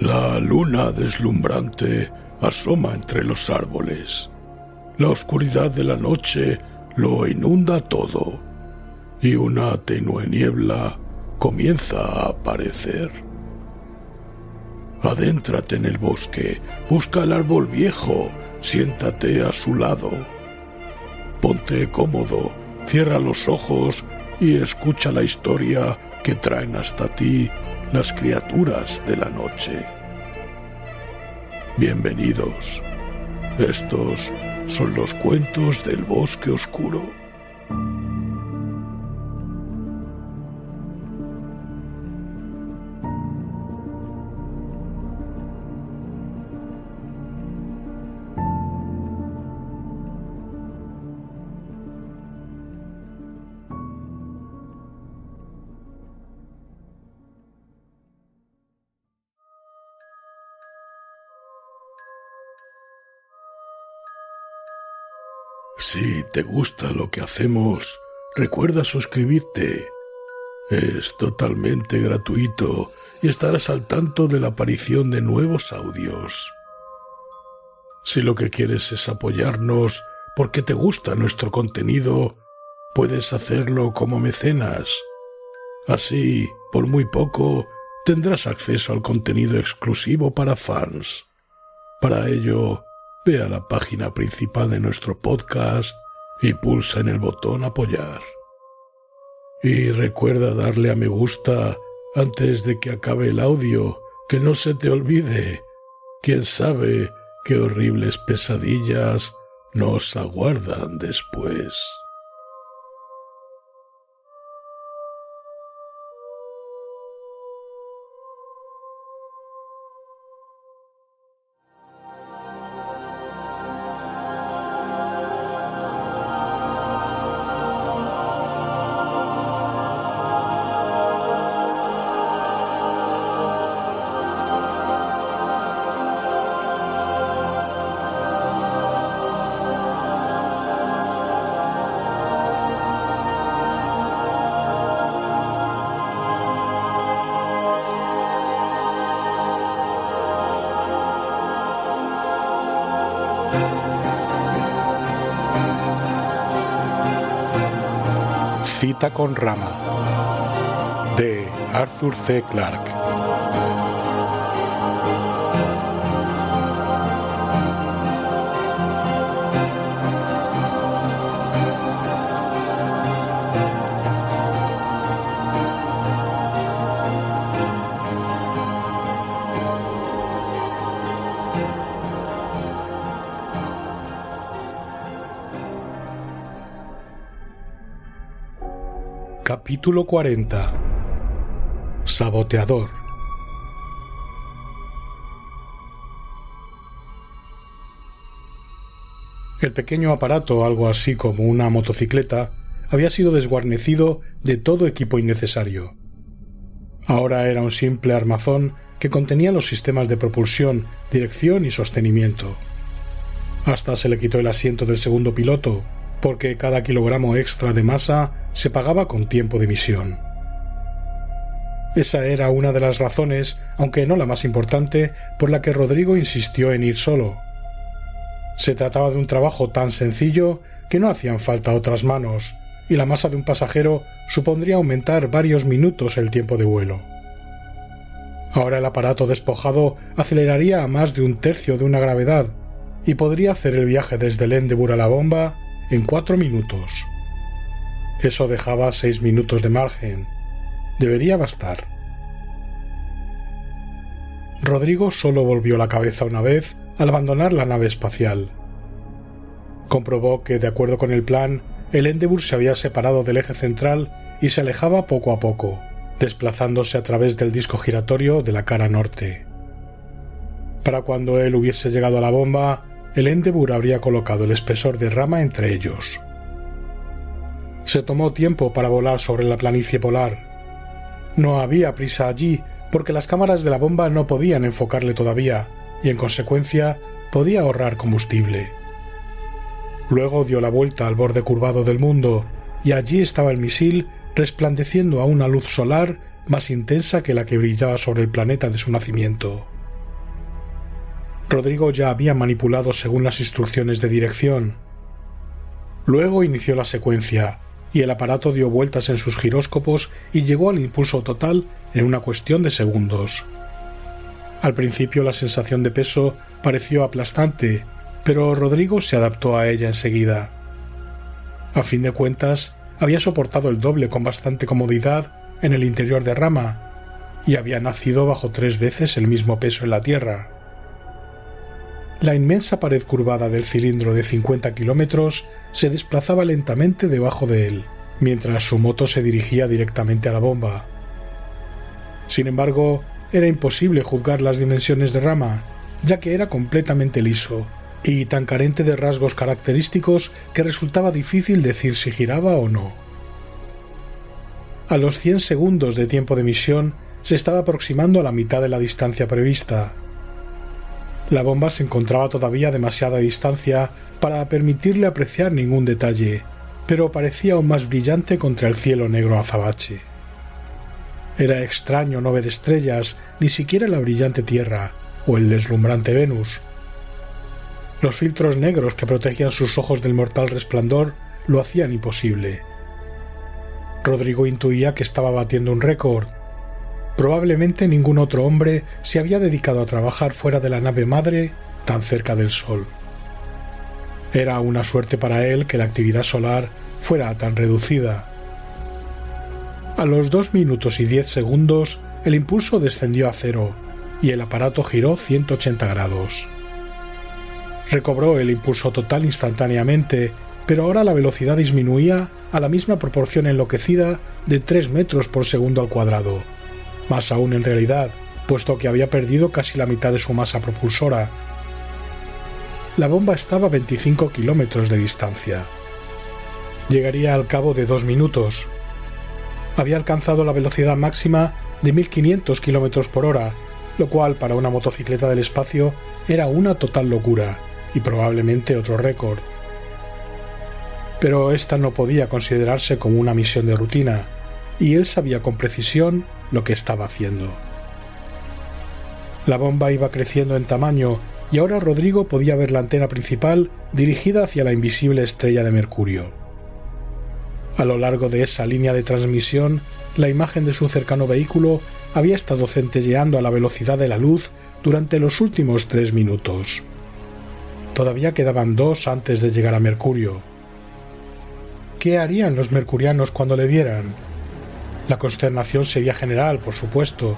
La luna deslumbrante asoma entre los árboles. La oscuridad de la noche lo inunda todo, y una tenue niebla comienza a aparecer. Adéntrate en el bosque, busca el árbol viejo, siéntate a su lado. Ponte cómodo, cierra los ojos y escucha la historia que traen hasta ti las criaturas de la noche. Bienvenidos. Estos son los cuentos del bosque oscuro. Si te gusta lo que hacemos, recuerda suscribirte. Es totalmente gratuito y estarás al tanto de la aparición de nuevos audios. Si lo que quieres es apoyarnos porque te gusta nuestro contenido, puedes hacerlo como mecenas. Así, por muy poco, tendrás acceso al contenido exclusivo para fans. Para ello, ve a la página principal de nuestro podcast y pulsa en el botón apoyar. Y recuerda darle a me gusta antes de que acabe el audio, que no se te olvide. Quién sabe qué horribles pesadillas nos aguardan después. Cita con Rama, de Arthur C. Clarke. Capítulo 40. Saboteador. El pequeño aparato, algo así como una motocicleta, había sido desguarnecido de todo equipo innecesario. Ahora era un simple armazón que contenía los sistemas de propulsión, dirección y sostenimiento. Hasta se le quitó el asiento del segundo piloto, porque cada kilogramo extra de masa se pagaba con tiempo de misión. Esa era una de las razones, aunque no la más importante, por la que Rodrigo insistió en ir solo. Se trataba de un trabajo tan sencillo que no hacían falta otras manos, y la masa de un pasajero supondría aumentar varios minutos el tiempo de vuelo. Ahora el aparato despojado aceleraría a más de un tercio de una gravedad y podría hacer el viaje desde el Endeavour a la bomba en 4 minutos. Eso dejaba 6 minutos de margen. Debería bastar. Rodrigo solo volvió la cabeza una vez al abandonar la nave espacial. Comprobó que, de acuerdo con el plan, el Endeavour se había separado del eje central y se alejaba poco a poco, desplazándose a través del disco giratorio de la cara norte. Para cuando él hubiese llegado a la bomba, el Endeavour habría colocado el espesor de Rama entre ellos. Se tomó tiempo para volar sobre la planicie polar. No había prisa allí, porque las cámaras de la bomba no podían enfocarle todavía, y en consecuencia podía ahorrar combustible. Luego dio la vuelta al borde curvado del mundo, y allí estaba el misil resplandeciendo a una luz solar más intensa que la que brillaba sobre el planeta de su nacimiento. Rodrigo ya había manipulado según las instrucciones de dirección. Luego inició la secuencia, y el aparato dio vueltas en sus giróscopos y llegó al impulso total en una cuestión de segundos. Al principio la sensación de peso pareció aplastante, pero Rodrigo se adaptó a ella enseguida. A fin de cuentas, había soportado el doble con bastante comodidad en el interior de Rama, y había nacido bajo 3 veces el mismo peso en la Tierra. La inmensa pared curvada del cilindro de 50 kilómetros se desplazaba lentamente debajo de él, mientras su moto se dirigía directamente a la bomba. Sin embargo, era imposible juzgar las dimensiones de Rama, ya que era completamente liso y tan carente de rasgos característicos que resultaba difícil decir si giraba o no. A los 100 segundos de tiempo de misión se estaba aproximando a la mitad de la distancia prevista. La bomba se encontraba todavía a demasiada distancia para permitirle apreciar ningún detalle, pero parecía aún más brillante contra el cielo negro azabache. Era extraño no ver estrellas, ni siquiera la brillante Tierra o el deslumbrante Venus. Los filtros negros que protegían sus ojos del mortal resplandor lo hacían imposible. Rodrigo intuía que estaba batiendo un récord. Probablemente ningún otro hombre se había dedicado a trabajar fuera de la nave madre tan cerca del Sol. Era una suerte para él que la actividad solar fuera tan reducida. A los 2 minutos y 10 segundos, el impulso descendió a 0 y el aparato giró 180 grados. Recobró el impulso total instantáneamente, pero ahora la velocidad disminuía a la misma proporción enloquecida de 3 metros por segundo al cuadrado. Más aún en realidad, puesto que había perdido casi la mitad de su masa propulsora. La bomba estaba a 25 kilómetros de distancia. Llegaría al cabo de 2 minutos. Había alcanzado la velocidad máxima de 1500 kilómetros por hora, lo cual para una motocicleta del espacio era una total locura y probablemente otro récord. Pero esta no podía considerarse como una misión de rutina, y él sabía con precisión lo que estaba haciendo. La bomba iba creciendo en tamaño y ahora Rodrigo podía ver la antena principal dirigida hacia la invisible estrella de Mercurio. A lo largo de esa línea de transmisión, la imagen de su cercano vehículo había estado centelleando a la velocidad de la luz durante los últimos 3 minutos. Todavía quedaban 2 antes de llegar a Mercurio. ¿Qué harían los mercurianos cuando le vieran? La consternación sería general, por supuesto.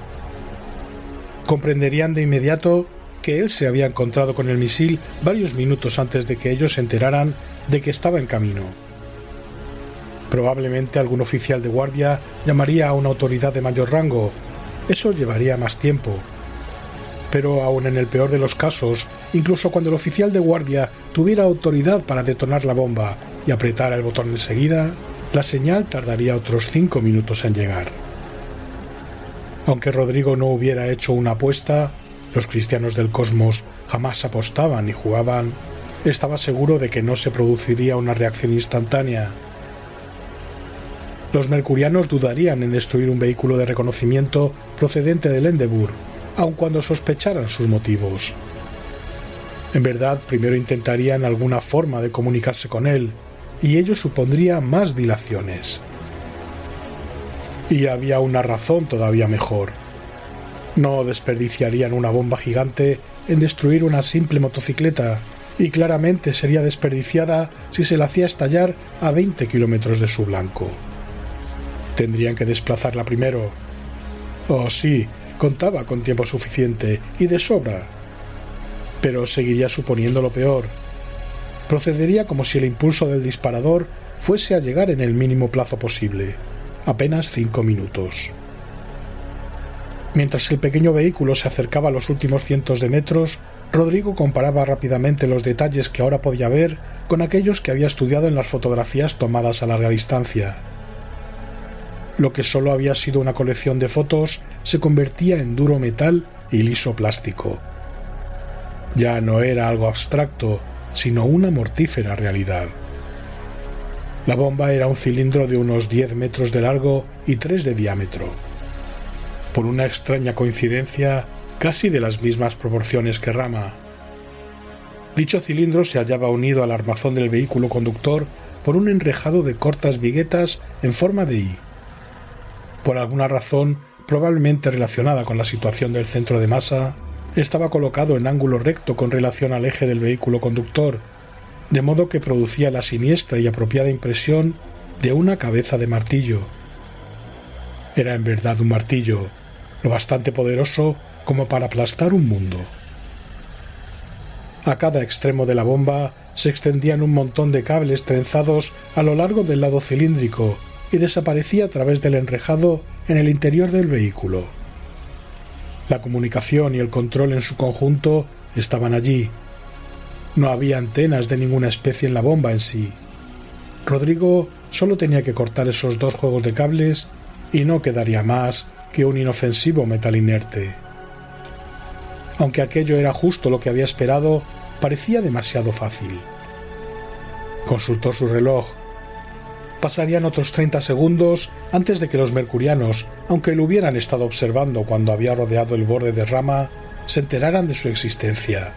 Comprenderían de inmediato que él se había encontrado con el misil varios minutos antes de que ellos se enteraran de que estaba en camino. Probablemente algún oficial de guardia llamaría a una autoridad de mayor rango. Eso llevaría más tiempo. Pero aun en el peor de los casos, incluso cuando el oficial de guardia tuviera autoridad para detonar la bomba y apretara el botón enseguida, la señal tardaría otros 5 minutos en llegar. Aunque Rodrigo no hubiera hecho una apuesta, los cristianos del cosmos jamás apostaban ni jugaban, estaba seguro de que no se produciría una reacción instantánea. Los mercurianos dudarían en destruir un vehículo de reconocimiento procedente del Endeavour, aun cuando sospecharan sus motivos. En verdad, primero intentarían alguna forma de comunicarse con él, y ello supondría más dilaciones. Y había una razón todavía mejor. No desperdiciarían una bomba gigante en destruir una simple motocicleta, y claramente sería desperdiciada si se la hacía estallar a 20 kilómetros de su blanco. Tendrían que desplazarla primero. Oh, sí, contaba con tiempo suficiente y de sobra. Pero seguiría suponiendo lo peor. Procedería como si el impulso del disparador fuese a llegar en el mínimo plazo posible, apenas 5 minutos. Mientras el pequeño vehículo se acercaba a los últimos cientos de metros, Rodrigo comparaba rápidamente los detalles que ahora podía ver con aquellos que había estudiado en las fotografías tomadas a larga distancia. Lo que solo había sido una colección de fotos se convertía en duro metal y liso plástico. Ya no era algo abstracto, sino una mortífera realidad. La bomba era un cilindro de unos 10 metros de largo y 3 de diámetro. Por una extraña coincidencia, casi de las mismas proporciones que Rama, Dicho cilindro se hallaba unido al armazón del vehículo conductor por un enrejado de cortas viguetas en forma de I. Por alguna razón, probablemente relacionada con la situación del centro de masa, estaba colocado en ángulo recto con relación al eje del vehículo conductor, de modo que producía la siniestra y apropiada impresión de una cabeza de martillo. Era en verdad un martillo, lo bastante poderoso como para aplastar un mundo. A cada extremo de la bomba se extendían un montón de cables trenzados a lo largo del lado cilíndrico y desaparecía a través del enrejado en el interior del vehículo. La comunicación y el control en su conjunto estaban allí. No había antenas de ninguna especie en la bomba en sí. Rodrigo solo tenía que cortar esos 2 juegos de cables y no quedaría más que un inofensivo metal inerte. Aunque aquello era justo lo que había esperado, parecía demasiado fácil. Consultó su reloj. Pasarían otros 30 segundos antes de que los mercurianos, aunque lo hubieran estado observando cuando había rodeado el borde de rama, se enteraran de su existencia.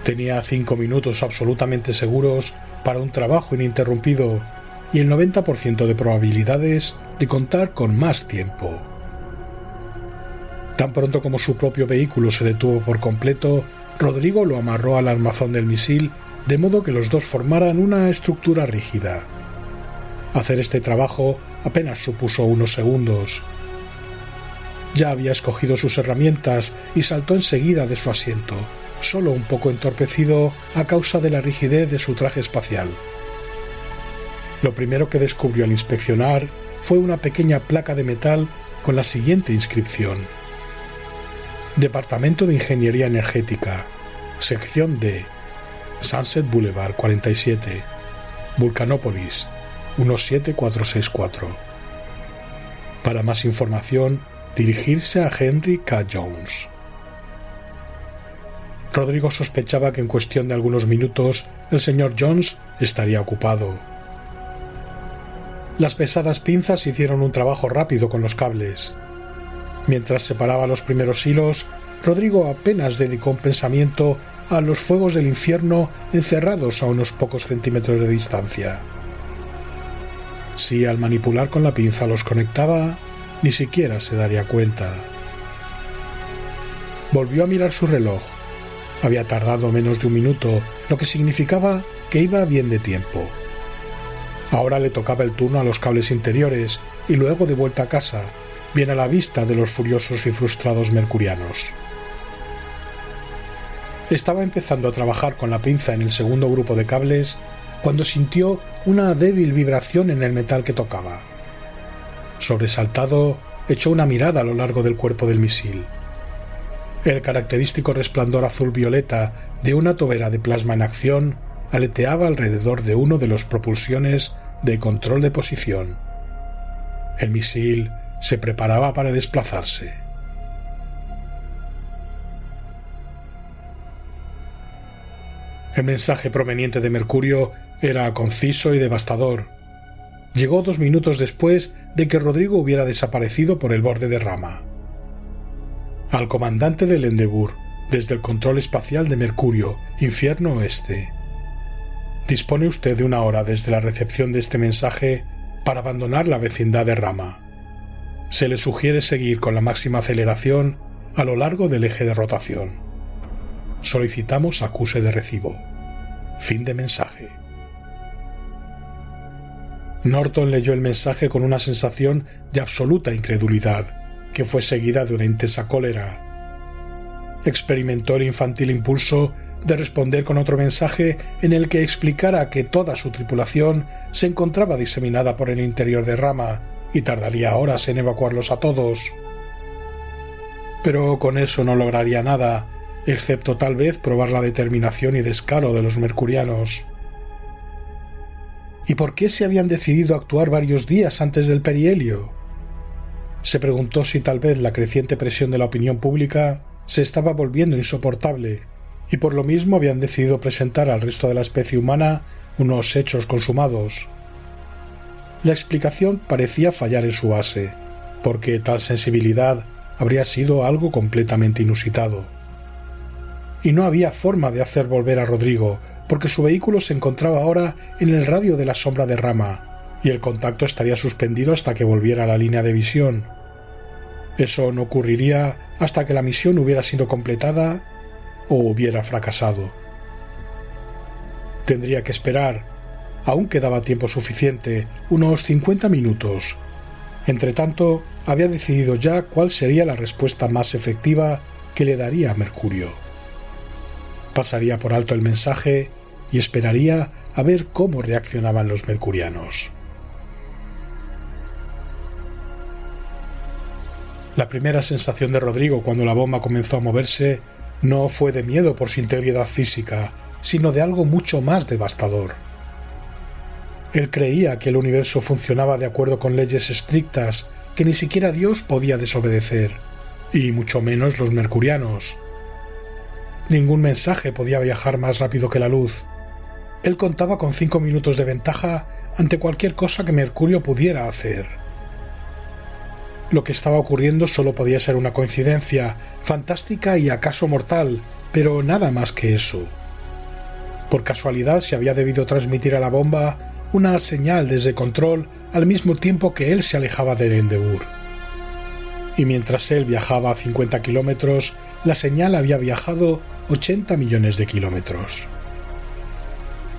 Tenía 5 minutos absolutamente seguros para un trabajo ininterrumpido y el 90% de probabilidades de contar con más tiempo. Tan pronto como su propio vehículo se detuvo por completo, Rodrigo lo amarró al armazón del misil, de modo que los dos formaran una estructura rígida. Hacer este trabajo apenas supuso unos segundos. Ya había escogido sus herramientas y saltó enseguida de su asiento, solo un poco entorpecido a causa de la rigidez de su traje espacial. Lo primero que descubrió al inspeccionar fue una pequeña placa de metal con la siguiente inscripción: Departamento de Ingeniería Energética, Sección D, Sunset Boulevard 47, Vulcanópolis 17464. Para más información, dirigirse a Henry K. Jones. Rodrigo sospechaba que en cuestión de algunos minutos el señor Jones estaría ocupado. Las pesadas pinzas hicieron un trabajo rápido con los cables. Mientras separaba los primeros hilos, Rodrigo apenas dedicó un pensamiento a los fuegos del infierno encerrados a unos pocos centímetros de distancia. Si al manipular con la pinza los conectaba, ni siquiera se daría cuenta. Volvió a mirar su reloj. Había tardado menos de un minuto, lo que significaba que iba bien de tiempo. Ahora le tocaba el turno a los cables interiores y luego de vuelta a casa, bien a la vista de los furiosos y frustrados mercurianos. Estaba empezando a trabajar con la pinza en el segundo grupo de cables cuando sintió una débil vibración en el metal que tocaba. Sobresaltado, echó una mirada a lo largo del cuerpo del misil. El característico resplandor azul-violeta de una tobera de plasma en acción aleteaba alrededor de uno de los propulsiones de control de posición. El misil se preparaba para desplazarse. El mensaje proveniente de Mercurio era conciso y devastador. Llegó 2 minutos después de que Rodrigo hubiera desaparecido por el borde de rama. Al comandante del Endeavour, desde el control espacial de Mercurio, Infierno Oeste. Dispone usted de 1 hora desde la recepción de este mensaje para abandonar la vecindad de rama. Se le sugiere seguir con la máxima aceleración a lo largo del eje de rotación. Solicitamos acuse de recibo. Fin de mensaje. Norton leyó el mensaje con una sensación de absoluta incredulidad, que fue seguida de una intensa cólera. Experimentó el infantil impulso de responder con otro mensaje en el que explicara que toda su tripulación se encontraba diseminada por el interior de rama y tardaría horas en evacuarlos a todos. Pero con eso no lograría nada, excepto tal vez probar la determinación y descaro de los mercurianos. ¿Y por qué se habían decidido a actuar varios días antes del perihelio? Se preguntó si tal vez la creciente presión de la opinión pública se estaba volviendo insoportable y por lo mismo habían decidido presentar al resto de la especie humana unos hechos consumados. La explicación parecía fallar en su base, porque tal sensibilidad habría sido algo completamente inusitado. y no había forma de hacer volver a Rodrigo, porque su vehículo se encontraba ahora en el radio de la sombra de Rama, y el contacto estaría suspendido hasta que volviera a la línea de visión. Eso no ocurriría hasta que la misión hubiera sido completada o hubiera fracasado. Tendría que esperar. Aún quedaba tiempo suficiente, unos 50 minutos. Entretanto, había decidido ya cuál sería la respuesta más efectiva que le daría a Mercurio. Pasaría por alto el mensaje y esperaría a ver cómo reaccionaban los mercurianos. La primera sensación de Rodrigo cuando la bomba comenzó a moverse no fue de miedo por su integridad física, sino de algo mucho más devastador. Él creía que el universo funcionaba de acuerdo con leyes estrictas que ni siquiera Dios podía desobedecer, y mucho menos los mercurianos. Ningún mensaje podía viajar más rápido que la luz. Él contaba con 5 minutos de ventaja ante cualquier cosa que Mercurio pudiera hacer. Lo que estaba ocurriendo solo podía ser una coincidencia, fantástica y acaso mortal, pero nada más que eso. Por casualidad se había debido transmitir a la bomba una señal desde control al mismo tiempo que él se alejaba del Endeavour. Y mientras él viajaba a 50 kilómetros, la señal había viajado 80 millones de kilómetros.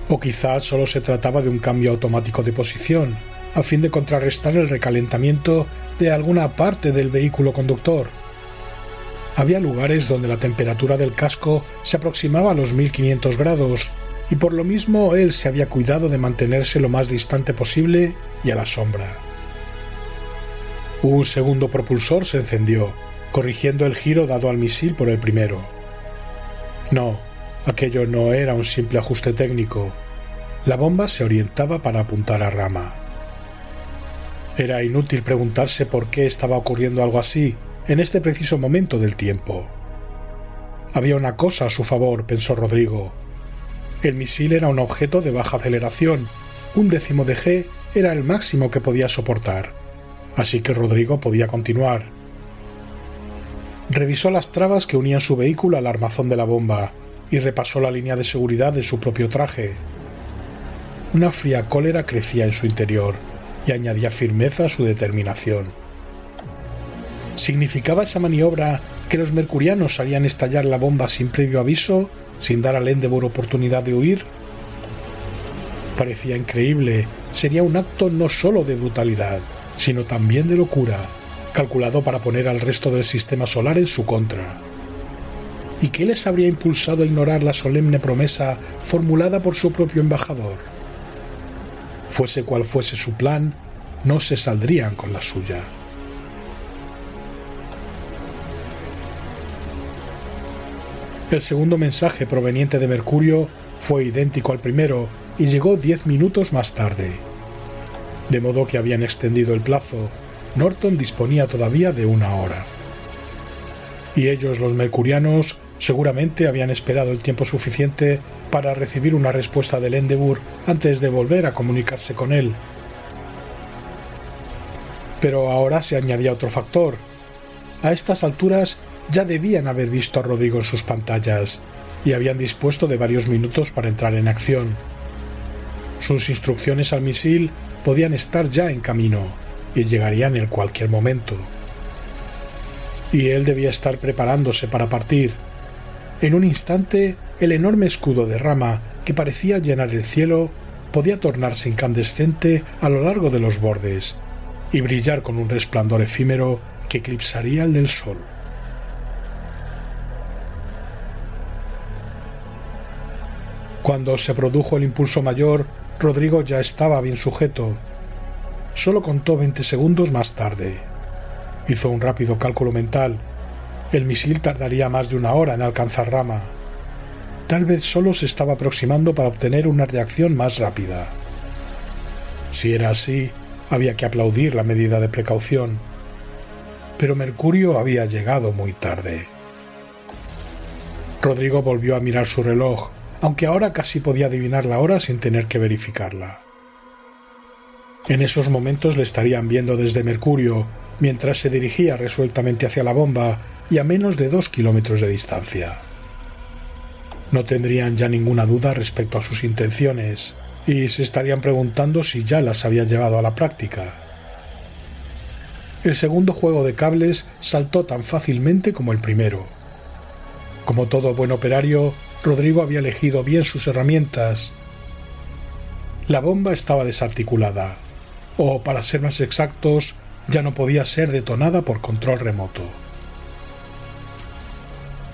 O quizás solo se trataba de un cambio automático de posición, a fin de contrarrestar el recalentamiento de alguna parte del vehículo conductor. Había lugares donde la temperatura del casco se aproximaba a los 1500 grados, y por lo mismo él se había cuidado de mantenerse lo más distante posible y a la sombra. Un segundo propulsor se encendió, corrigiendo el giro dado al misil por el primero. No, aquello no era un simple ajuste técnico. La bomba se orientaba para apuntar a Rama. Era inútil preguntarse por qué estaba ocurriendo algo así en este preciso momento del tiempo. Había una cosa a su favor, pensó Rodrigo. El misil era un objeto de baja aceleración. 1/10 de G era el máximo que podía soportar, así que Rodrigo podía continuar. Revisó las trabas que unían su vehículo al armazón de la bomba y repasó la línea de seguridad de su propio traje. Una fría cólera crecía en su interior y añadía firmeza a su determinación. ¿Significaba esa maniobra que los mercurianos harían estallar la bomba sin previo aviso, sin dar al Endeavour oportunidad de huir? Parecía increíble. Sería un acto no solo de brutalidad, sino también de locura, calculado para poner al resto del sistema solar en su contra. ¿Y qué les habría impulsado a ignorar la solemne promesa formulada por su propio embajador? Fuese cual fuese su plan, no se saldrían con la suya. El segundo mensaje proveniente de Mercurio fue idéntico al primero y llegó 10 minutos más tarde. De modo que habían extendido el plazo. Norton disponía todavía de 1 hora. Y ellos, los mercurianos, seguramente habían esperado el tiempo suficiente para recibir una respuesta del Endeavour antes de volver a comunicarse con él. Pero ahora se añadía otro factor. A estas alturas ya debían haber visto a Rodrigo en sus pantallas y habían dispuesto de varios minutos para entrar en acción. Sus instrucciones al misil podían estar ya en camino y llegarían en cualquier momento. Y él debía estar preparándose para partir. En un instante, el enorme escudo de Rama, que parecía llenar el cielo, podía tornarse incandescente a lo largo de los bordes y brillar con un resplandor efímero que eclipsaría el del sol. Cuando se produjo el impulso mayor, Rodrigo ya estaba bien sujeto. Solo contó 20 segundos más tarde. Hizo un rápido cálculo mental. El misil tardaría más de 1 hora en alcanzar Rama. Tal vez solo se estaba aproximando para obtener una reacción más rápida. Si era así, había que aplaudir la medida de precaución. Pero Mercurio había llegado muy tarde. Rodrigo volvió a mirar su reloj, aunque ahora casi podía adivinar la hora sin tener que verificarla. En esos momentos le estarían viendo desde Mercurio, mientras se dirigía resueltamente hacia la bomba y a menos de 2 kilómetros de distancia. No tendrían ya ninguna duda respecto a sus intenciones y se estarían preguntando si ya las había llevado a la práctica. El segundo juego de cables saltó tan fácilmente como el primero. Como todo buen operario, Rodrigo había elegido bien sus herramientas. La bomba estaba desarticulada, o para ser más exactos, ya no podía ser detonada por control remoto.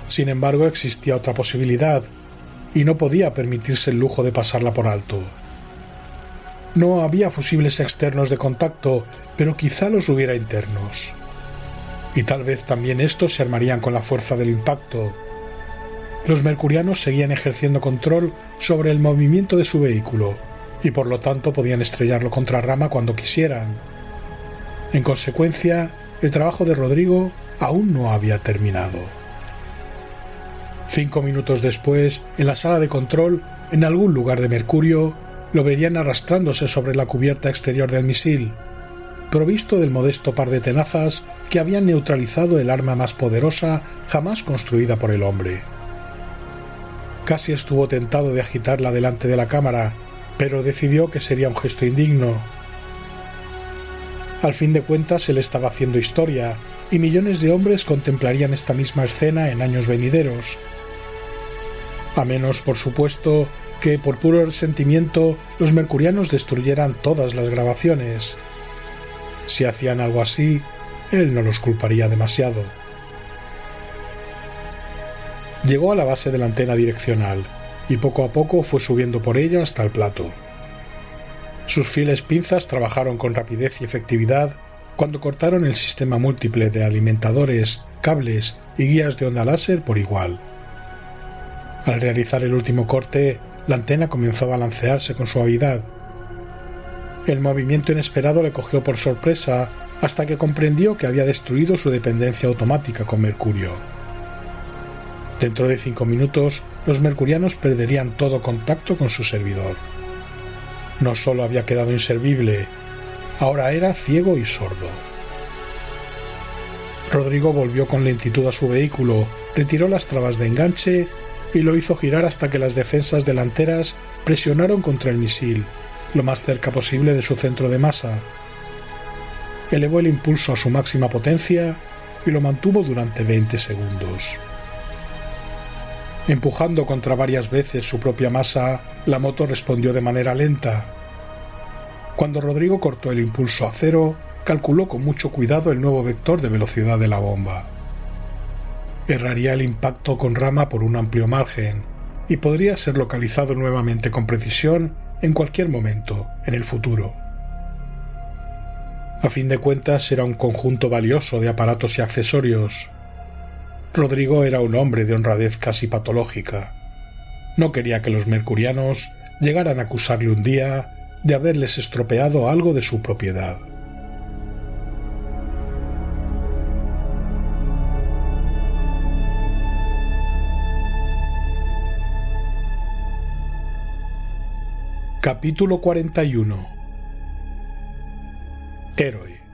Sin embargo, existía otra posibilidad, y no podía permitirse el lujo de pasarla por alto. No había fusibles externos de contacto, pero quizá los hubiera internos. Y tal vez también estos se armarían con la fuerza del impacto. Los mercurianos seguían ejerciendo control sobre el movimiento de su vehículo, y por lo tanto podían estrellarlo contra rama cuando quisieran. En consecuencia, el trabajo de Rodrigo aún no había terminado. 5 minutos después, en la sala de control, en algún lugar de Mercurio, lo verían arrastrándose sobre la cubierta exterior del misil, provisto del modesto par de tenazas que habían neutralizado el arma más poderosa jamás construida por el hombre. Casi estuvo tentado de agitarla delante de la cámara, pero decidió que sería un gesto indigno. Al fin de cuentas, él estaba haciendo historia, y millones de hombres contemplarían esta misma escena en años venideros. A menos, por supuesto, que por puro resentimiento los mercurianos destruyeran todas las grabaciones. Si hacían algo así, él no los culparía demasiado. Llegó a la base de la antena direccional, y poco a poco fue subiendo por ella hasta el plato. Sus fieles pinzas trabajaron con rapidez y efectividad cuando cortaron el sistema múltiple de alimentadores, cables y guías de onda láser por igual. Al realizar el último corte, la antena comenzó a balancearse con suavidad. El movimiento inesperado le cogió por sorpresa hasta que comprendió que había destruido su dependencia automática con Mercurio. Dentro de 5 minutos, los mercurianos perderían todo contacto con su servidor. No solo había quedado inservible, ahora era ciego y sordo. Rodrigo volvió con lentitud a su vehículo, retiró las trabas de enganche y lo hizo girar hasta que las defensas delanteras presionaron contra el misil, lo más cerca posible de su centro de masa. Elevó el impulso a su máxima potencia y lo mantuvo durante 20 segundos. Empujando contra varias veces su propia masa, la moto respondió de manera lenta. Cuando Rodrigo cortó el impulso a cero, calculó con mucho cuidado el nuevo vector de velocidad de la bomba. Erraría el impacto con rama por un amplio margen, y podría ser localizado nuevamente con precisión en cualquier momento, en el futuro. A fin de cuentas, era un conjunto valioso de aparatos y accesorios. Rodrigo era un hombre de honradez casi patológica. No quería que los mercurianos llegaran a acusarle un día de haberles estropeado algo de su propiedad. Capítulo 41. Héroe.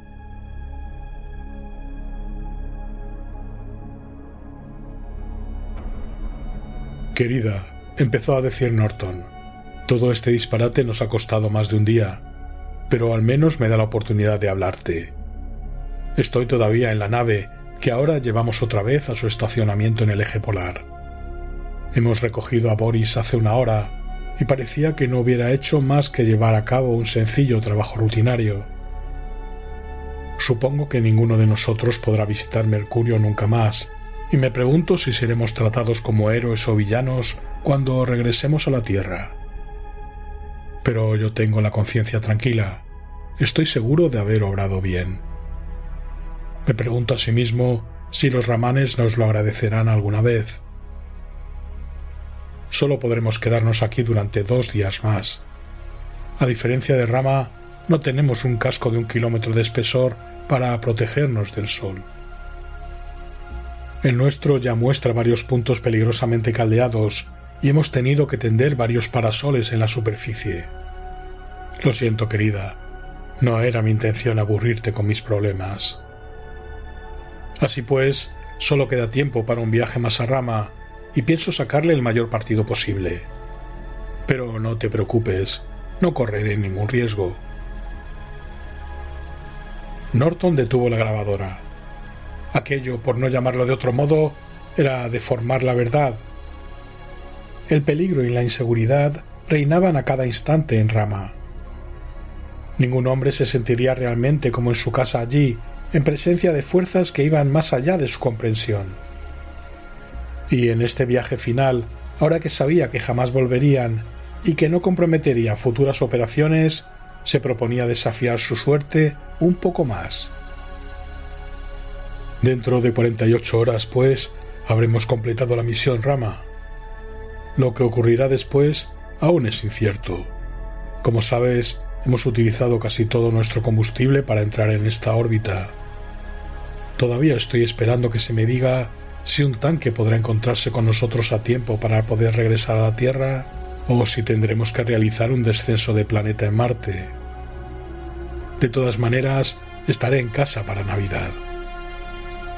Querida, empezó a decir Norton, todo este disparate nos ha costado más de un día, pero al menos me da la oportunidad de hablarte. Estoy todavía en la nave, que ahora llevamos otra vez a su estacionamiento en el eje polar. Hemos recogido a Boris hace una hora, y parecía que no hubiera hecho más que llevar a cabo un sencillo trabajo rutinario. Supongo que ninguno de nosotros podrá visitar Mercurio nunca más, y me pregunto si seremos tratados como héroes o villanos cuando regresemos a la Tierra. Pero yo tengo la conciencia tranquila. Estoy seguro de haber obrado bien. Me pregunto asimismo si los Ramanes nos lo agradecerán alguna vez. Solo podremos quedarnos aquí durante 2 días más. A diferencia de Rama, no tenemos un casco de 1 kilómetro de espesor para protegernos del sol. El nuestro ya muestra varios puntos peligrosamente caldeados y hemos tenido que tender varios parasoles en la superficie. Lo siento, querida, no era mi intención aburrirte con mis problemas. Así pues, solo queda tiempo para un viaje más a Rama, y pienso sacarle el mayor partido posible. Pero no te preocupes, no correré ningún riesgo. Norton detuvo la grabadora. Aquello, por no llamarlo de otro modo, era deformar la verdad. El peligro y la inseguridad reinaban a cada instante en Rama. Ningún hombre se sentiría realmente como en su casa allí, en presencia de fuerzas que iban más allá de su comprensión. Y en este viaje final, ahora que sabía que jamás volverían y que no comprometerían futuras operaciones, se proponía desafiar su suerte un poco más. Dentro de 48 horas, pues, habremos completado la misión Rama. Lo que ocurrirá después aún es incierto. Como sabes, hemos utilizado casi todo nuestro combustible para entrar en esta órbita. Todavía estoy esperando que se me diga si un tanque podrá encontrarse con nosotros a tiempo para poder regresar a la Tierra o si tendremos que realizar un descenso de planeta en Marte. De todas maneras, estaré en casa para Navidad.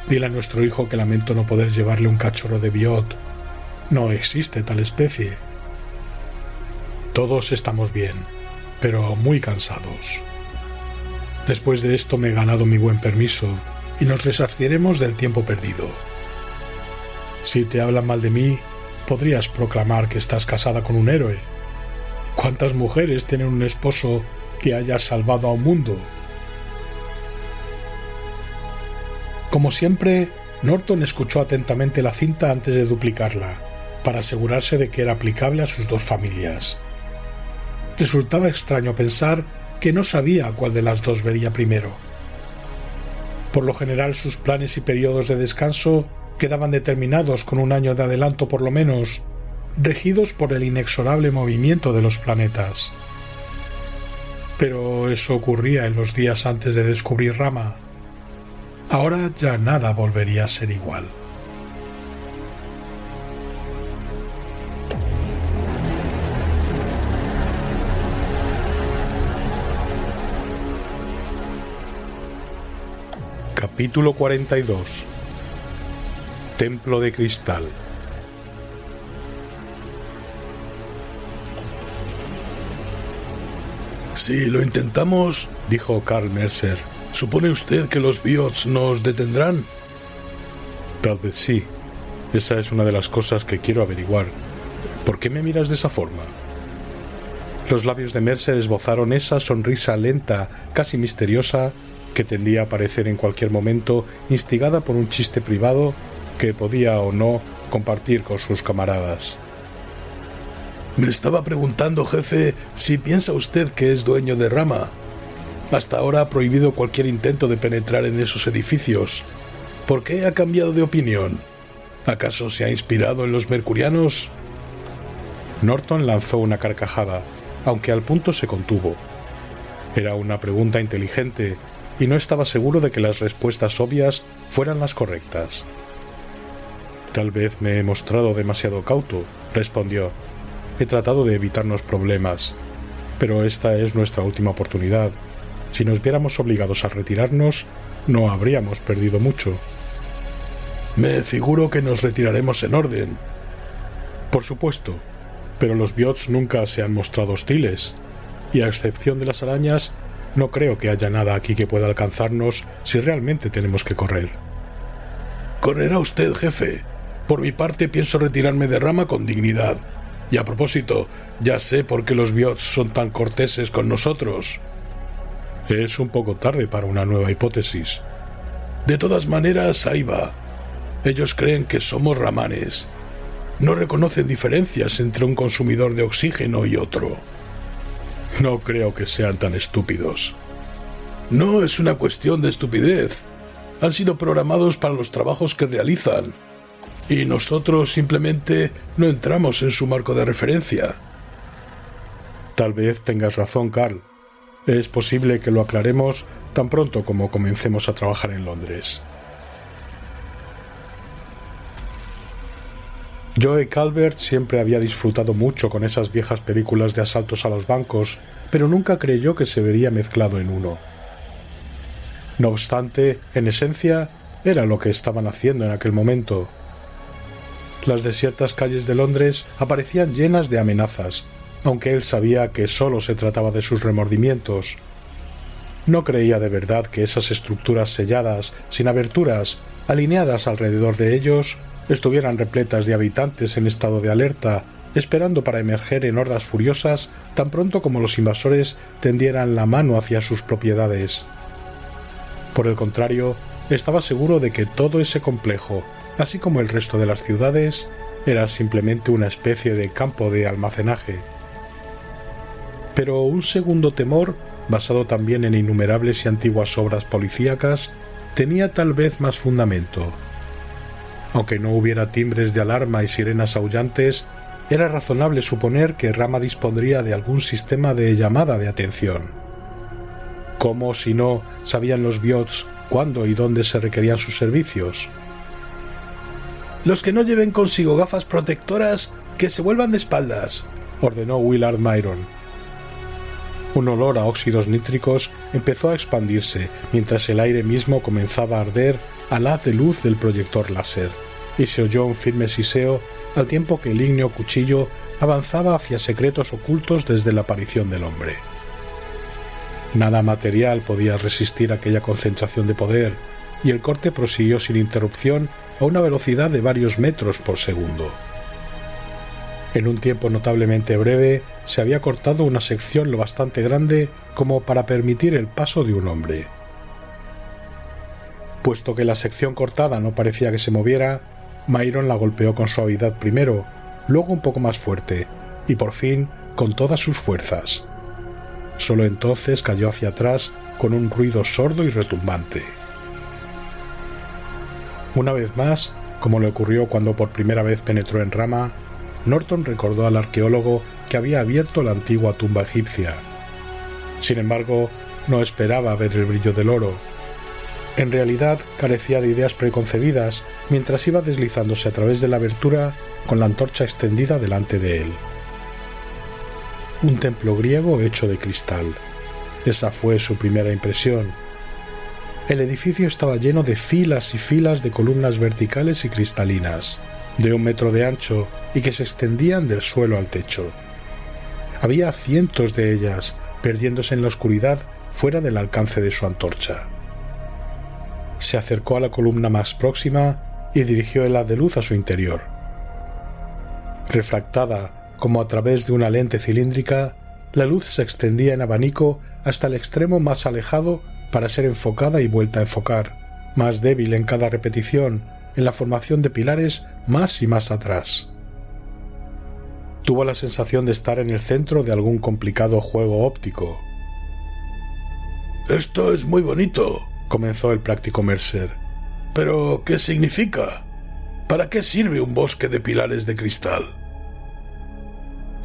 Dile a nuestro hijo que lamento no poder llevarle un cachorro de biot. No existe tal especie. Todos estamos bien, pero muy cansados. Después de esto me he ganado mi buen permiso y nos resarciremos del tiempo perdido. Si te hablan mal de mí, podrías proclamar que estás casada con un héroe. ¿Cuántas mujeres tienen un esposo que haya salvado a un mundo? Como siempre, Norton escuchó atentamente la cinta antes de duplicarla, para asegurarse de que era aplicable a sus dos familias. Resultaba extraño pensar que no sabía a cuál de las dos vería primero. Por lo general, sus planes y periodos de descanso quedaban determinados con un año de adelanto por lo menos, regidos por el inexorable movimiento de los planetas. Pero eso ocurría en los días antes de descubrir Rama. Ahora ya nada volvería a ser igual. Capítulo 42. Templo de Cristal. Si lo intentamos, dijo Carl Mercer, ¿supone usted que los biots nos detendrán? tal vez sí. Esa es una de las cosas que quiero averiguar. ¿Por qué me miras de esa forma? Los labios de Mercer esbozaron esa sonrisa lenta, casi misteriosa, que tendía a aparecer en cualquier momento, instigada por un chiste privado que podía o no compartir con sus camaradas. Me estaba preguntando, jefe, si piensa usted que es dueño de Rama. Hasta ahora ha prohibido cualquier intento de penetrar en esos edificios. ¿Por qué ha cambiado de opinión? ¿Acaso se ha inspirado en los mercurianos? Norton lanzó una carcajada, aunque al punto se contuvo. Era una pregunta inteligente, y no estaba seguro de que las respuestas obvias fueran las correctas. Tal vez me he mostrado demasiado cauto, respondió. He tratado de evitarnos problemas, pero esta es nuestra última oportunidad. Si nos viéramos obligados a retirarnos, no habríamos perdido mucho. Me figuro que nos retiraremos en orden. Por supuesto, pero los biots nunca se han mostrado hostiles, y a excepción de las arañas, no creo que haya nada aquí que pueda alcanzarnos si realmente tenemos que correr. Correrá usted, jefe. Por mi parte pienso retirarme de Rama con dignidad. Y a propósito, ya sé por qué los biots son tan corteses con nosotros. Es un poco tarde para una nueva hipótesis. De todas maneras, ahí va. Ellos creen que somos ramanes. No reconocen diferencias entre un consumidor de oxígeno y otro. No creo que sean tan estúpidos. No es una cuestión de estupidez. Han sido programados para los trabajos que realizan. Y nosotros simplemente no entramos en su marco de referencia. Tal vez tengas razón, Carl. Es posible que lo aclaremos tan pronto como comencemos a trabajar en Londres. Joe Calvert siempre había disfrutado mucho con esas viejas películas de asaltos a los bancos, pero nunca creyó que se vería mezclado en uno. No obstante, en esencia, era lo que estaban haciendo en aquel momento. Las desiertas calles de Londres aparecían llenas de amenazas, aunque él sabía que solo se trataba de sus remordimientos. No creía de verdad que esas estructuras selladas, sin aberturas, alineadas alrededor de ellos, estuvieran repletas de habitantes en estado de alerta, esperando para emerger en hordas furiosas tan pronto como los invasores tendieran la mano hacia sus propiedades. Por el contrario, estaba seguro de que todo ese complejo, así como el resto de las ciudades, era simplemente una especie de campo de almacenaje. Pero un segundo temor, basado también en innumerables y antiguas obras policíacas, tenía tal vez más fundamento. Aunque no hubiera timbres de alarma y sirenas aullantes, era razonable suponer que Rama dispondría de algún sistema de llamada de atención. ¿Cómo, si no, sabían los Biots cuándo y dónde se requerían sus servicios? «Los que no lleven consigo gafas protectoras, que se vuelvan de espaldas», ordenó Willard Myron. Un olor a óxidos nítricos empezó a expandirse mientras el aire mismo comenzaba a arder al haz de luz del proyector láser, y se oyó un firme siseo al tiempo que el ígneo cuchillo avanzaba hacia secretos ocultos desde la aparición del hombre. Nada material podía resistir aquella concentración de poder, y el corte prosiguió sin interrupción a una velocidad de varios metros por segundo. En un tiempo notablemente breve se había cortado una sección lo bastante grande como para permitir el paso de un hombre. Puesto que la sección cortada no parecía que se moviera, Myron la golpeó con suavidad primero, luego un poco más fuerte, y por fin con todas sus fuerzas. Solo entonces cayó hacia atrás con un ruido sordo y retumbante. Una vez más, como le ocurrió cuando por primera vez penetró en Rama, Norton recordó al arqueólogo que había abierto la antigua tumba egipcia. Sin embargo, no esperaba ver el brillo del oro. En realidad, carecía de ideas preconcebidas mientras iba deslizándose a través de la abertura con la antorcha extendida delante de él. Un templo griego hecho de cristal. Esa fue su primera impresión. El edificio estaba lleno de filas y filas de columnas verticales y cristalinas, de 1 metro de ancho y que se extendían del suelo al techo. Había cientos de ellas, perdiéndose en la oscuridad fuera del alcance de su antorcha. Se acercó a la columna más próxima y dirigió el haz de luz a su interior. Refractada como a través de una lente cilíndrica, la luz se extendía en abanico hasta el extremo más alejado para ser enfocada y vuelta a enfocar, más débil en cada repetición, en la formación de pilares más y más atrás. Tuvo la sensación de estar en el centro de algún complicado juego óptico. «Esto es muy bonito», comenzó el práctico Mercer. «¿Pero qué significa? ¿Para qué sirve un bosque de pilares de cristal?»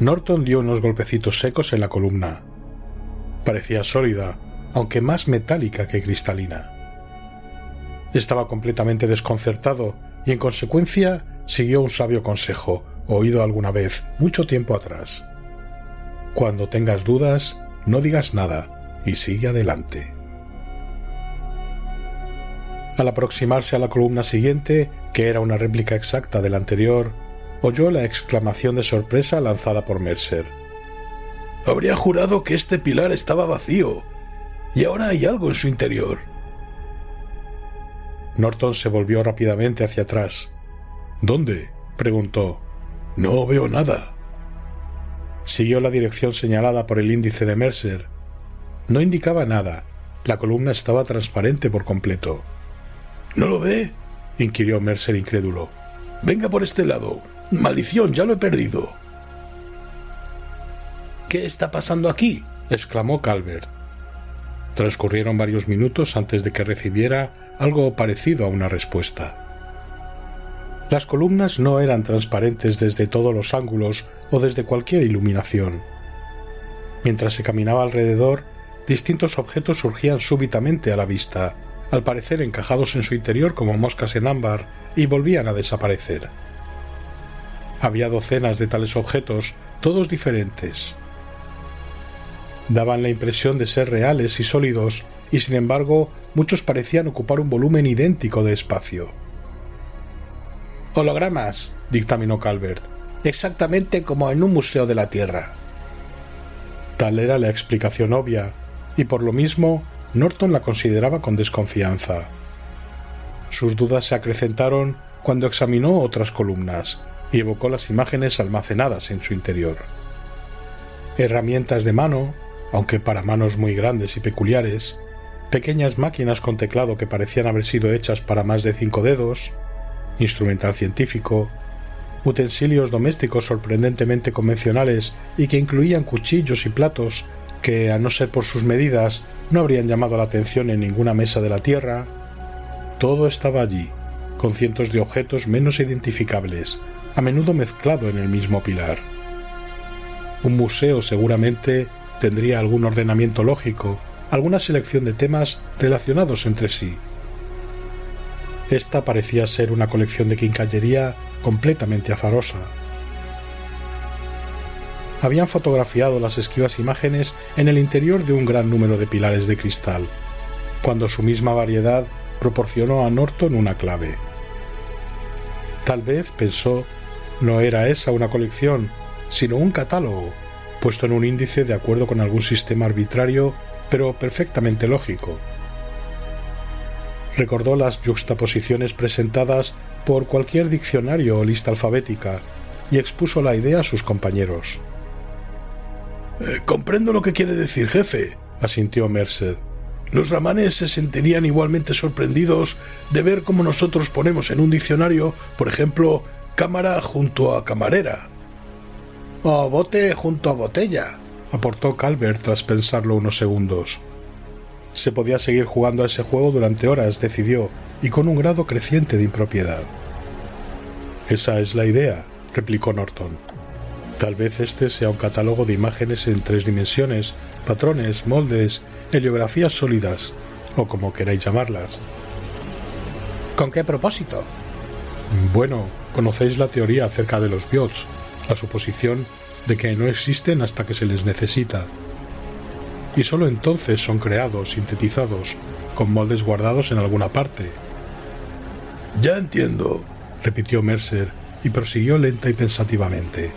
Norton dio unos golpecitos secos en la columna. Parecía sólida, aunque más metálica que cristalina. Estaba completamente desconcertado y, en consecuencia, siguió un sabio consejo, oído alguna vez, mucho tiempo atrás. Cuando tengas dudas, no digas nada y sigue adelante. Al aproximarse a la columna siguiente, que era una réplica exacta de la anterior, oyó la exclamación de sorpresa lanzada por Mercer. «Habría jurado que este pilar estaba vacío, y ahora hay algo en su interior». Norton se volvió rápidamente hacia atrás. «¿Dónde?», preguntó. «No veo nada». Siguió la dirección señalada por el índice de Mercer. No indicaba nada. La columna estaba transparente por completo. «¿No lo ve?», inquirió Mercer incrédulo. «Venga por este lado. ¡Maldición, ya lo he perdido!». «¿Qué está pasando aquí?», exclamó Calvert. Transcurrieron varios minutos antes de que recibiera algo parecido a una respuesta. Las columnas no eran transparentes desde todos los ángulos o desde cualquier iluminación. Mientras se caminaba alrededor, distintos objetos surgían súbitamente a la vista, al parecer encajados en su interior como moscas en ámbar, y volvían a desaparecer. Había docenas de tales objetos, todos diferentes. Daban la impresión de ser reales y sólidos, y sin embargo muchos parecían ocupar un volumen idéntico de espacio. Hologramas, dictaminó Calvert, exactamente como en un museo de la Tierra. Tal era la explicación obvia, y por lo mismo Norton la consideraba con desconfianza. Sus dudas se acrecentaron cuando examinó otras columnas y evocó las imágenes almacenadas en su interior. Herramientas de mano, aunque para manos muy grandes y peculiares, pequeñas máquinas con teclado que parecían haber sido hechas para más de 5 dedos, instrumental científico, utensilios domésticos sorprendentemente convencionales y que incluían cuchillos y platos que, a no ser por sus medidas, no habrían llamado la atención en ninguna mesa de la Tierra. Todo estaba allí, con cientos de objetos menos identificables, a menudo mezclado en el mismo pilar. Un museo seguramente tendría algún ordenamiento lógico, alguna selección de temas relacionados entre sí. Esta parecía ser una colección de quincallería completamente azarosa. Habían fotografiado las esquivas imágenes en el interior de un gran número de pilares de cristal, cuando su misma variedad proporcionó a Norton una clave. Tal vez, pensó, no era esa una colección, sino un catálogo, puesto en un índice de acuerdo con algún sistema arbitrario, pero perfectamente lógico. Recordó las yuxtaposiciones presentadas por cualquier diccionario o lista alfabética y expuso la idea a sus compañeros. Comprendo lo que quiere decir, jefe, asintió Mercer. Los ramanes se sentirían igualmente sorprendidos de ver cómo nosotros ponemos en un diccionario, por ejemplo, cámara junto a camarera. O bote junto a botella, aportó Calvert tras pensarlo unos segundos. Se podía seguir jugando a ese juego durante horas, decidió, y con un grado creciente de impropiedad. Esa es la idea, replicó Norton. Tal vez este sea un catálogo de imágenes en 3 dimensiones, patrones, moldes, heliografías sólidas, o como queráis llamarlas. ¿Con qué propósito? Bueno, conocéis la teoría acerca de los biots, la suposición de que no existen hasta que se les necesita. Y sólo entonces son creados, sintetizados, con moldes guardados en alguna parte. Ya entiendo, repitió Mercer, y prosiguió lenta y pensativamente.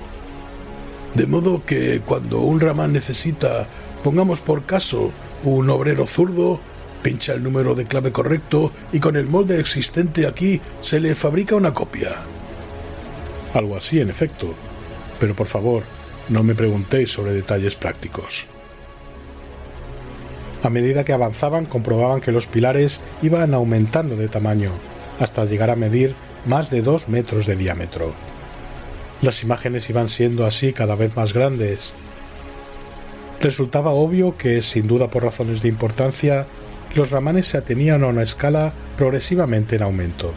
De modo que cuando un ramán necesita, pongamos por caso, un obrero zurdo, pincha el número de clave correcto y con el molde existente aquí se le fabrica una copia. Algo así, en efecto. Pero por favor, no me preguntéis sobre detalles prácticos. A medida que avanzaban, comprobaban que los pilares iban aumentando de tamaño, hasta llegar a medir más de 2 metros de diámetro. Las imágenes iban siendo así cada vez más grandes. Resultaba obvio que, sin duda por razones de importancia, los ramanes se atenían a una escala progresivamente en aumento.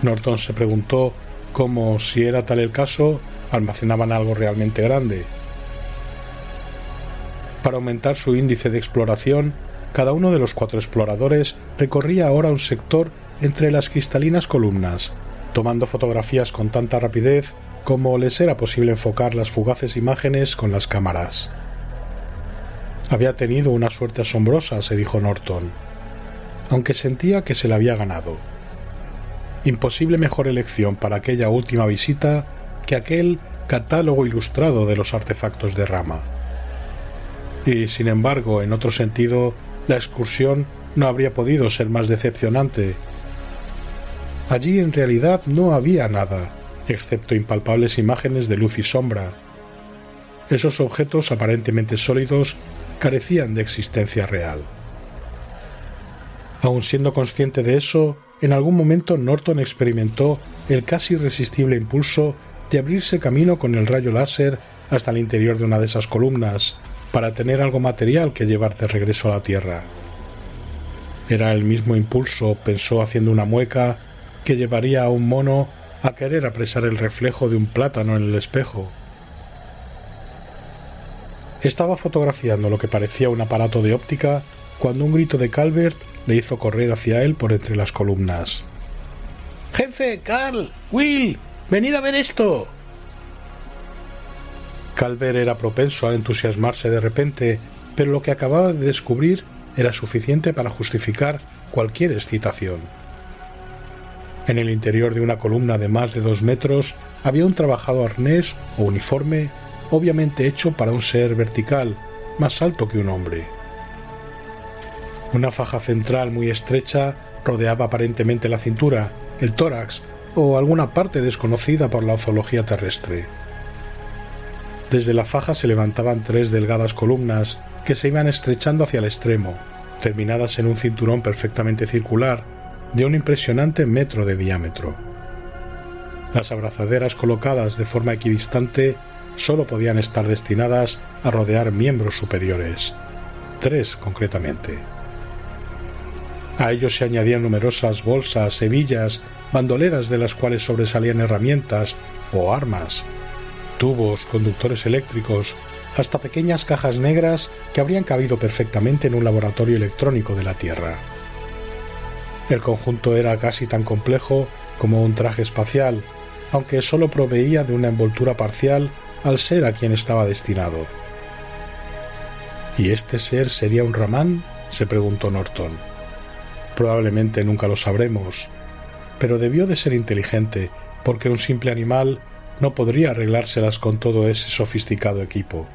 Norton se preguntó cómo, si era tal el caso, almacenaban algo realmente grande. Para aumentar su índice de exploración, cada uno de los 4 exploradores recorría ahora un sector entre las cristalinas columnas, tomando fotografías con tanta rapidez como les era posible enfocar las fugaces imágenes con las cámaras. Había tenido una suerte asombrosa, se dijo Norton, aunque sentía que se la había ganado. Imposible mejor elección para aquella última visita que aquel catálogo ilustrado de los artefactos de Rama. Y, sin embargo, en otro sentido, la excursión no habría podido ser más decepcionante. Allí en realidad no había nada, excepto impalpables imágenes de luz y sombra. Esos objetos aparentemente sólidos carecían de existencia real. Aun siendo consciente de eso, en algún momento Norton experimentó el casi irresistible impulso de abrirse camino con el rayo láser hasta el interior de una de esas columnas, para tener algo material que llevar de regreso a la Tierra. Era el mismo impulso, pensó haciendo una mueca, que llevaría a un mono a querer apresar el reflejo de un plátano en el espejo. Estaba fotografiando lo que parecía un aparato de óptica cuando un grito de Calvert le hizo correr hacia él por entre las columnas. ¡Jefe! ¡Carl! ¡Will! ¡Venid a ver esto! Calvert era propenso a entusiasmarse de repente, pero lo que acababa de descubrir era suficiente para justificar cualquier excitación. En el interior de una columna de más de 2 metros había un trabajado arnés o uniforme, obviamente hecho para un ser vertical, más alto que un hombre. Una faja central muy estrecha rodeaba aparentemente la cintura, el tórax o alguna parte desconocida por la zoología terrestre. Desde la faja se levantaban 3 delgadas columnas que se iban estrechando hacia el extremo, terminadas en un cinturón perfectamente circular de un impresionante metro de diámetro. Las abrazaderas colocadas de forma equidistante solo podían estar destinadas a rodear miembros superiores, 3 concretamente. A ellos se añadían numerosas bolsas, hebillas, bandoleras de las cuales sobresalían herramientas o armas, tubos, conductores eléctricos, hasta pequeñas cajas negras que habrían cabido perfectamente en un laboratorio electrónico de la Tierra. El conjunto era casi tan complejo como un traje espacial, aunque solo proveía de una envoltura parcial al ser a quien estaba destinado. ¿Y este ser sería un ramán?, se preguntó Norton. Probablemente nunca lo sabremos, pero debió de ser inteligente, porque un simple animal no podría arreglárselas con todo ese sofisticado equipo.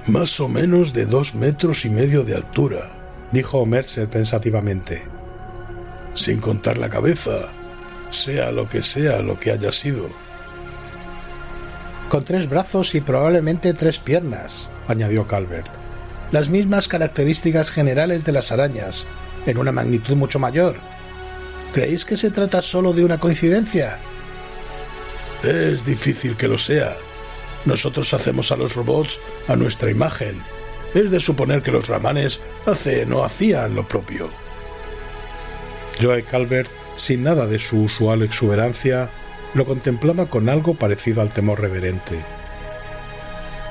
Más o menos de 2,5 metros de altura, dijo Mercer pensativamente. Sin contar la cabeza, sea lo que haya sido. Con 3 brazos y probablemente 3 piernas, añadió Calvert. Las mismas características generales de las arañas, en una magnitud mucho mayor. ¿Creéis que se trata solo de una coincidencia? Es difícil que lo sea. Nosotros hacemos a los robots a nuestra imagen. Es de suponer que los ramanes hacen o hacían lo propio. Joe Calvert, sin nada de su usual exuberancia, lo contemplaba con algo parecido al temor reverente.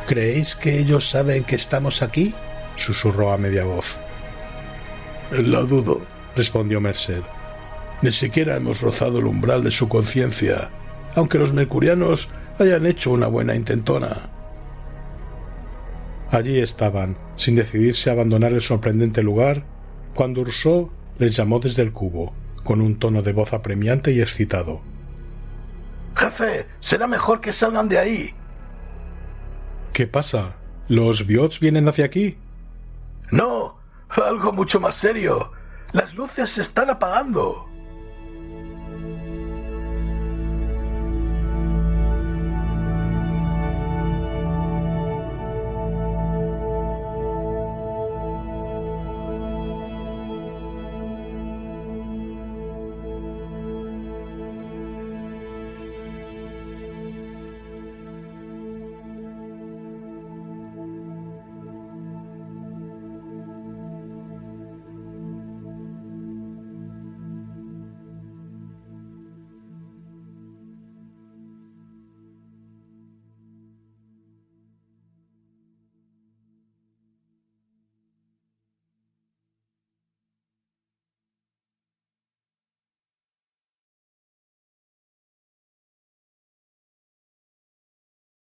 ¿Creéis que ellos saben que estamos aquí?, susurró a media voz. Lo dudo, respondió Mercer. Ni siquiera hemos rozado el umbral de su conciencia, aunque los mercurianos hayan hecho una buena intentona. Allí estaban, sin decidirse a abandonar el sorprendente lugar, cuando Rousseau les llamó desde el cubo, con un tono de voz apremiante y excitado. «Jefe, será mejor que salgan de ahí». «¿Qué pasa? ¿Los biots vienen hacia aquí?» «No, algo mucho más serio. Las luces se están apagando».